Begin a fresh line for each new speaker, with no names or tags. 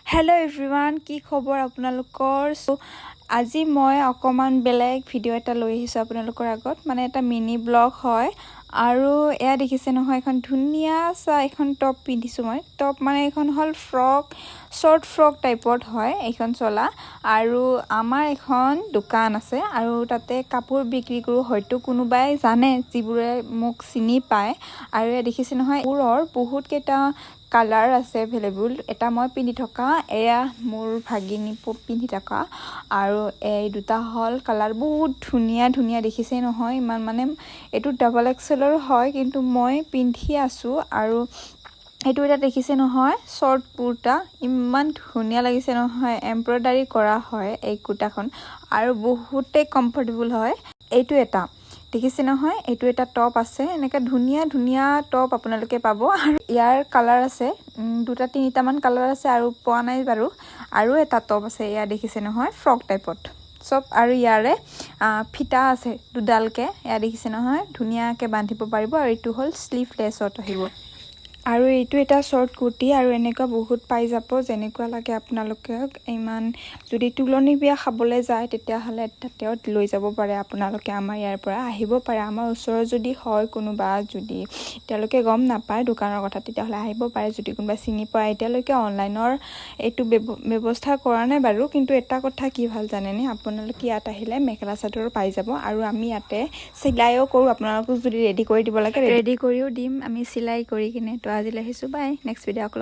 hello everyone কি খবৰ আপোনালোকৰ সো আজি মই অকমান বেলেগ ভিডিও এটা লৈ আহিছো আপোনালোকৰ আগত মানে এটা মিনি ব্লগ হয় আৰু এয়া দেখিছে নহয় এখন ধুনিয়া সা এখন টপ পিন্ধিছো মই টপ মানে এখন হল ফ্ৰক শৰ্ট ফ্ৰক টাইপৰ হয় এখন চলা আৰু আমাৰ এখন দোকান আছে আৰু তাতে কাপোৰ বিক্ৰী কৰো হয়তো কোনোবাই জানে যিবোৰে মোক চিনি পায় আৰু এয়া দেখিছে নহয় পুৰৰ বহুত কেটা কালাৰ আছে अवेलेबल এটা মই পিন্ধি থকা এয়া মোৰ ভাগিনী পিন্ধি থকা আৰু এই দুটা হল কালাৰ বহুত ধুনিয়া ধুনিয়া দেখিছে নহয় ইমান মানে এটো ডাবল এক্সেলৰ হয় কিন্তু মই পিন্ধি আছো আৰু এটো এটা দেখিছে নহয় শৰ্ট কুৰ্তা ইমান ধুনিয়া লাগিছে নহয় এমব্ৰয়ডাৰী কৰা হয় এই কুৰ্তাখন আৰু বহুতে কমফৰ্টেবল হয় এইটো এটা দেখিছে নহয় এটো এটা টপ আছে এনেকা ধুনিয়া ধুনিয়া টপ আপোনালোকে পাবো আৰু ইয়াৰ কালাৰ আছে দুটা তিনিটা মান কালাৰ আছে আৰু পোৱা নাই বাৰু আৰু এটা টপ আছে ইয়া দেখিছে নহয় ফ্ৰক টাইপত সব আৰু ইয়াৰে ফিটা আছে দুডালকে ইয়া দেখিছে নহয় ধুনিয়াকে বান্ধিব পাৰিব আৰু এটো হল স্লিভলেছত আহিব আৰু এইটো এটা শৰ্ট কুৰ্তি আৰু এনেকা বহুত পাই যাব যেনেকুৱা লাগে আপোনালোকে ইমান যদি তুলনি বিয়া খাবলৈ যায় তেতিয়া হলে তাতেও লৈ যাব পাৰে আপোনালোকে আমাৰ ইয়াৰ পৰা আহিব পাৰে আমাৰ ওচৰৰ যদি হয় কোনোবা যদি তেওঁলোকে গম নাপায় দোকানৰ কথা তেতিয়া হলে আহিব পাৰে যদি কোনোবা চিনি পায় এতিয়ালৈকে অনলাইনৰ এইটো ব্যৱস্থা কৰা নাই বাৰু কিন্তু এটা কথা কি ভাল জানেনে আপোনালোকে ইয়াত আহিলে মেখেলা চাদৰ পাই যাব আৰু আমি ইয়াতে সিলাইও কৰো আপোনালোকক যদি ৰেডি কৰি দিব লাগে ৰেডি কৰিও দিম আমি সিলাই কৰি কিনে তো আজিলৈ আহিছো বাই নেক্সট ভিডিও